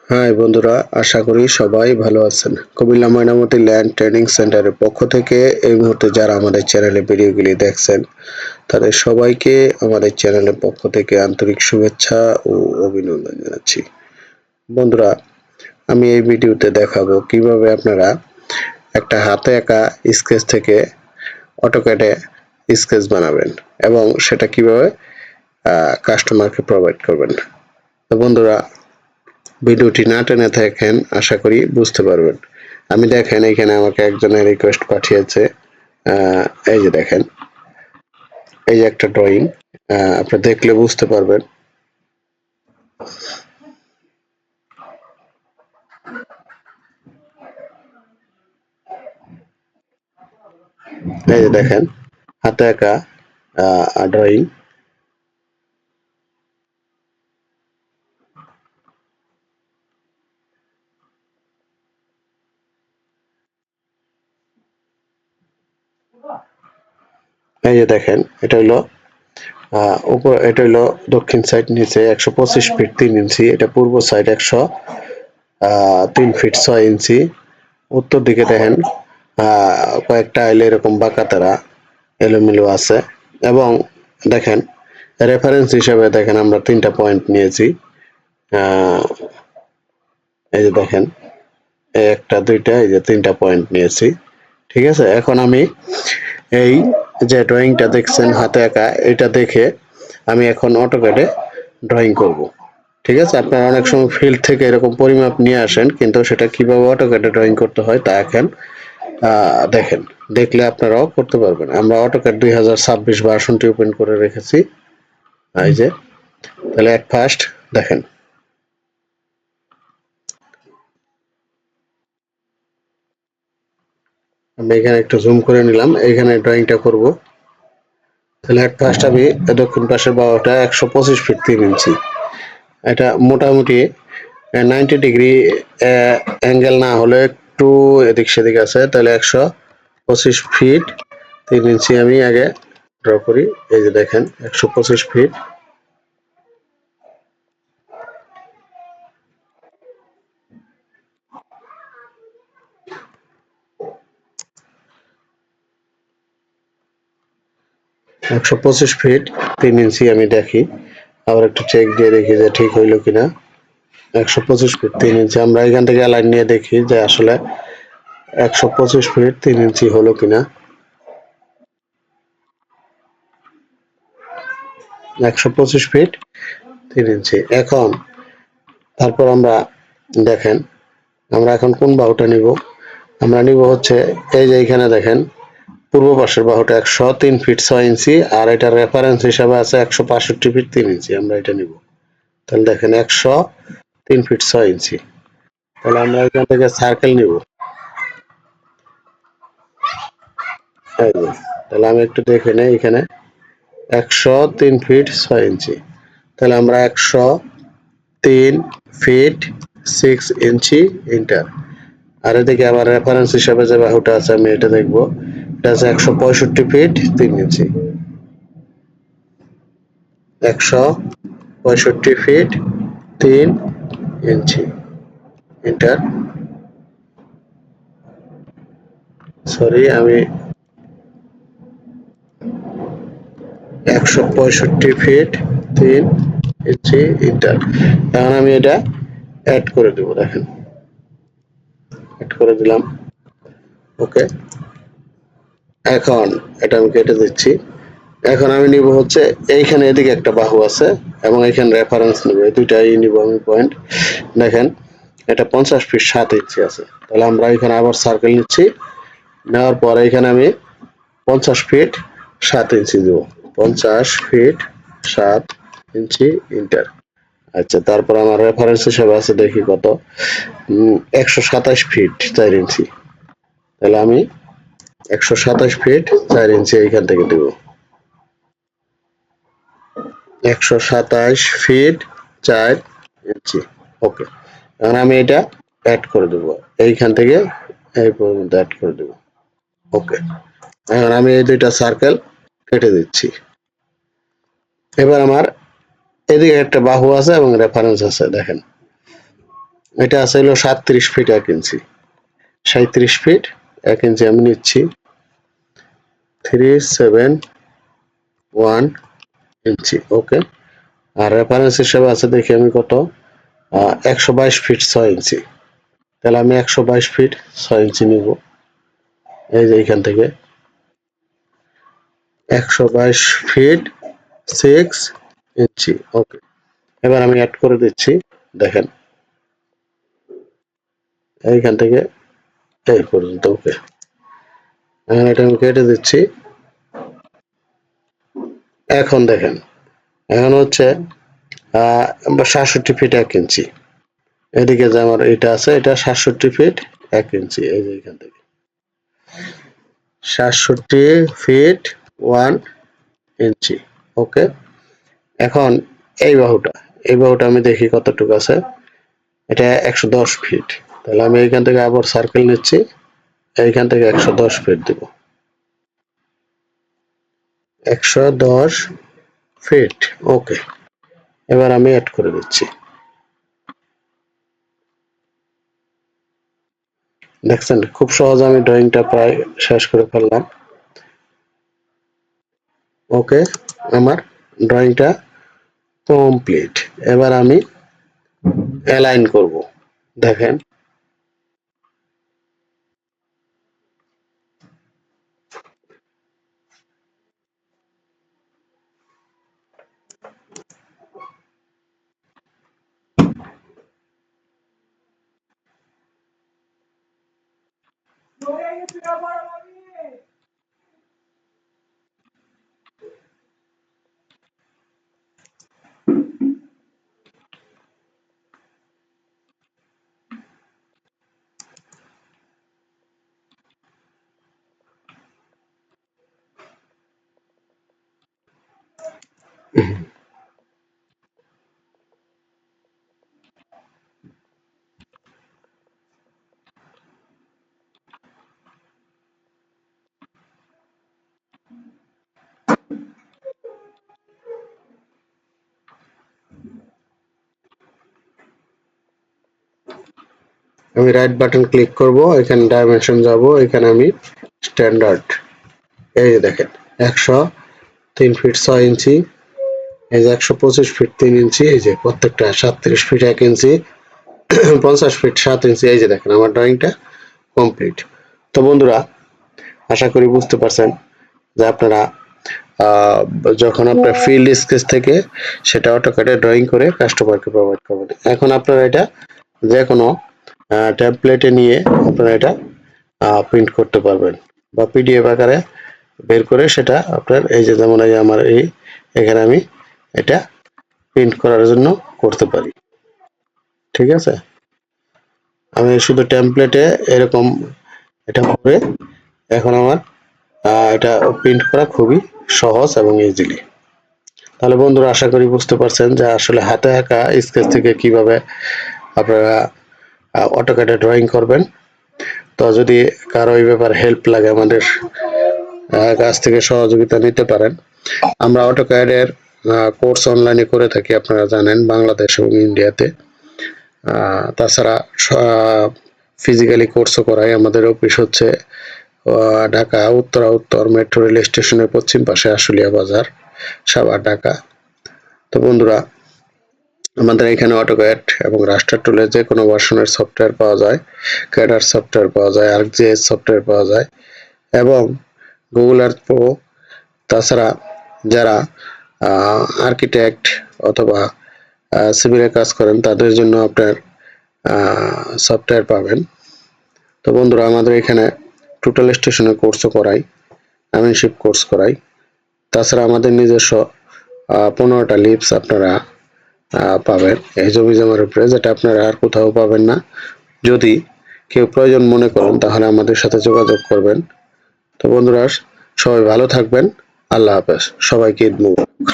High বন্ধুরা, আশা করি সবাই ভালো আছেন। কুমিল্লা ময়নামতি ল্যান্ড ট্রেনিং সেন্টারের পক্ষ থেকে এই মুহূর্তে যারা আমাদের চ্যানেলে ভিডিওগুলি দেখছেন তাদের সবাইকে আমাদের চ্যানেলের পক্ষ থেকে আন্তরিক শুভেচ্ছা ও অভিনন্দন জানাচ্ছি। বন্ধুরা, আমি এই ভিডিওতে দেখাবো কিভাবে আপনারা একটা হাতে আঁকা স্কেচ থেকে অটোক্যাডে স্কেচ বানাবেন এবং সেটা কিভাবে কাস্টমারকে প্রোভাইড করবেন। তো বন্ধুরা, ভিডিওটি না টেনে থাকেন, আশা করি বুঝতে পারবেন। আমি দেখেন এখানে আমাকে একজনের রিকোয়েস্ট পাঠিয়েছে। এই যে দেখেন, এই যে একটা ড্রয়িং, আপনি দেখলে বুঝতে পারবেন। এই যে দেখেন, হাতে আঁকা ড্রয়িং। এই যে দেখেন, এটা হলো উপর, এটা হলো দক্ষিণ সাইড, নিচে 125 ফিট 3 ইঞ্চি, এটা পূর্ব সাইড 103 ফিট 6 ইঞ্চি। উত্তর দিকে দেখেন কয়েকটা আইলে এরকম বাঁকাতারা এলোমেলো আছে। এবং দেখেন, রেফারেন্স হিসেবে দেখেন আমরা 3টা পয়েন্ট নিয়েছি। এই যে দেখেন, এই একটা দুইটা, এই যে 3টা পয়েন্ট নিয়েছি। ঠিক আছে, এখন আমি এই যে ড্রয়িংটা দেখছেন হাতে আঁকা, এটা দেখে আমি এখন অটোক্যাডে ড্রয়িং করব। ঠিক আছে, আপনারা অনেক সময় ফিল্ড থেকে এরকম পরিমাপ নিয়ে আসেন, কিন্তু সেটা কিভাবে অটোক্যাডে ড্রয়িং করতে হয় তা এখন দেখেন, দেখলে আপনারাও করতে পারবেন। আমরা অটোক্যাড 2026 ভার্সনটি ওপেন করে রেখেছি। এই যে, তাহলে এট ফার্স্ট দেখেন, আমি এখানে একটু জুম করে নিলাম, এখানে ড্রয়িংটা করব। তাহলে এট ফার্স্ট আমি দক্ষিণ পাশের বাহুটা 125 ফিট 3 ইঞ্চি, এটা মোটামুটি 90 ডিগ্রি অ্যাঙ্গেল না হলে একটু এদিক সেদিক আছে। তাহলে 125 ফিট 3 ইঞ্চি আমি আগে ড্র করি। এই যে দেখেন, 125 ফিট। একশো পঁচিশ ফিট 3 ইঞ্চি আমি দেখি, আবার একটু চেক দিয়ে দেখি যে ঠিক হইলো কিনা। 125 ফিট 3 ইঞ্চি আমরা এখান থেকে লাইন নিয়ে দেখি যে আসলে 125 ফিট 3 ইঞ্চি হলো কিনা। 125 ফিট 3 ইঞ্চি। এখন তারপর আমরা দেখেন, আমরা এখন কোন বাহুটা নিব। আমরা নিব হচ্ছে এই যে এখানে দেখেন, পূর্ব পাশের বাহুটা 103 ফিট 6 ইঞ্চি, আর এটা রেফারেন্স হিসাবে আছে 165 ফিট 3 ইঞ্চি। আমরা এটা নিব। তাহলে দেখেন 103 ফিট 6 ইঞ্চি। তাহলে আমরা এখান থেকে সার্কেল নিব। তাহলে আমি একটু দেখে নেই, এখানে 103 ফিট 6 ইঞ্চি। তাহলে আমরা 103 ফিট 6 ইঞ্চি ইন্টার। আর এদিকে আবার রেফারেন্স হিসাবে যে বাহুটা আছে আমি এটা দেখবো, এটা আছে 165 ফিট 3 ইঞ্চি। 165 ফিট 3 ইঞ্চি ইন্টার। সরি, আমি 165 ফিট 3 ইঞ্চি ইন্টার। এখন আমি এটা অ্যাড করে দেবো। দেখেন, অ্যাড করে দিলাম। ওকে, এখন এটা আমি কেটে দিচ্ছি। এখন আমি নিব হচ্ছে এইখানে, এদিকে একটা বাহু আছে এবং এখানে রেফারেন্স নিব, এই দুইটাই নিব আমি পয়েন্ট। দেখেন, এটা 50 ফিট 7 ইঞ্চি আছে। তাহলে আমরা এখানে আবার সার্কেল নিচ্ছি, নেওয়ার পরে এখানে আমি 50 ফিট 7 ইঞ্চি দেবো। 50 ফিট 7 ইঞ্চি ইন্টার। আচ্ছা, তারপর আমার রেফারেন্স হিসেবে আছে, দেখি কত, 127 ফিট 4 ইঞ্চি। তাহলে আমি 127 ফিট 4 ইঞ্চি এইখান থেকে দেব। 127 ফিট 4 ইঞ্চি। ওকে, এখন আমি এটা অ্যাড করে দেবো এইখান থেকে এই পর্যন্ত অ্যাড করে দেবো। ওকে, এখন আমি এই দুইটা সার্কেল কেটে দিচ্ছি। এবার আমার এদিকে একটা বাহু আছে এবং রেফারেন্স আছে। দেখেন, এটা আছে হলো 37 ফিট 1 ইঞ্চি, 37 ফিট 1 ইঞ্চি আমি নিচ্ছি 371 ইঞ্চি। ওকে, আর রেফারেন্স হিসেবে আছে দেখি আমি কত 122 ফিট 6 ইঞ্চি। তাহলে আমি 122 ফিট 6 ইঞ্চি নিব, এই যে এখান থেকে 122 ফিট 6 ইঞ্চি। ওকে, এবার আমি অ্যাড করে দিচ্ছি, দেখেন এইখান থেকে এই পর্যন্ত। ওকে, এখন এটা আমি কেটে দিচ্ছি। এখন দেখেন, এখন হচ্ছে 67 ফিট 1 ইঞ্চি। এদিকে যে আমার এটা আছে, এটা 67 ফিট 1 ইঞ্চি, এই যে এখান থেকে 67 ফিট 1 ইঞ্চি। ওকে, এখন এই বাহুটা আমি দেখি কতটুকু আছে, এটা 110 ফিট। তাহলে আমি এইখান থেকে আবার সার্কেল নিচ্ছি, এইখান থেকে 110 ফিট দিব, 110 ফিট। ওকে, এবার আমি অ্যাড করে দিচ্ছি। দেখছেন খুব সহজ, আমি ড্রয়িংটা প্রায় শেষ করে ফেললাম। ওকে, আমার ড্রয়িংটা কমপ্লিট। এবার আমি অ্যালাইন করব, দেখেন আমি রাইট বাটন ক্লিক করব, এখানে ডাইমেনশন যাব, এখানে আমি স্ট্যান্ডার্ড, এই যে দেখেন 103 ফিট 6 ইঞ্চি, এই যে 125 ফিট 3 ইঞ্চি, এই যে প্রত্যেকটা 37 ফিট 1 ইঞ্চি, 50 ফিট 7 ইঞ্চি। এই যে দেখেন আমার ড্রয়িংটা কমপ্লিট। তো বন্ধুরা, আশা করি বুঝতে পারছেন যে আপনারা যখন আপনার ফিল্ড স্কেচ থেকে সেটা অটোক্যাডে ড্রয়িং করে কাস্টমারকে প্রোভাইড করবেন। এখন আপনারা এটা যে কোনো ট্যাবলেটে নিয়ে আপনারা এটা প্রিন্ট করতে পারবেন, বা পিডিএফ আকারে বের করে সেটা আপনার এই যে যেমন এই আমার এখানে আমি এটা প্রিন্ট করার জন্য করতে পারি। ঠিক আছে, আমি শুধু টেমপ্লেটে এরকম এটা করে এখন আমার এটা প্রিন্ট করা খুবই সহজ এবং ইজিলি। তাহলে বন্ধুরা, আশা করি বুঝতে পারছেন যে আসলে হাতে আঁকা স্কেচ থেকে কিভাবে আপনারা অটোক্যাডে ড্রয়িং করবেন। তো যদি কারো এই ব্যাপারে হেল্প লাগে আমাদের কাছ থেকে সহযোগিতা নিতে পারেন। আমরা অটোক্যাডের কোর্স অনলাইনে করে থাকি, আপনারা জানেন, বাংলাদেশ এবং ইন্ডিয়াতে। তাছাড়া ফিজিক্যালি কোর্সও করাই। আমাদের অফিস হচ্ছে ঢাকা উত্তর মেট্রো রেল স্টেশনের পশ্চিম পাশে আশুলিয়া বাজার, সাভার, ঢাকা। তো বন্ধুরা, আমাদের এখানে অটোক্যাড এবং রাস্টার টুলের যে কোনো ভার্সনের সফটওয়্যার পাওয়া যায়, ক্যাডার সফটওয়্যার পাওয়া যায়, আর্কজিএস সফটওয়্যার পাওয়া যায়, এবং গুগল আর্থ প্রো। তাছাড়া যারা আর্কিটেক্ট অথবা সিভিলের কাজ করেন তাদের জন্য আপনার সফটওয়্যার পাবেন। তো বন্ধুরা, আমাদের এখানে টোটাল স্টেশনের কোর্সও করাই, আমিনশিপ কোর্স করাই। তাছাড়া আমাদের নিজস্ব 15টা লিপস আপনারা পাবেন এই জমি জমার উপরে, যেটা আপনারা আর কোথাও পাবেন না। যদি কেউ প্রয়োজন মনে করেন তাহলে আমাদের সাথে যোগাযোগ করবেন। তো বন্ধুরা, সবাই ভালো থাকবেন। আল্লাহ হাফেজ, সবাইকে ঈদ মুবারক।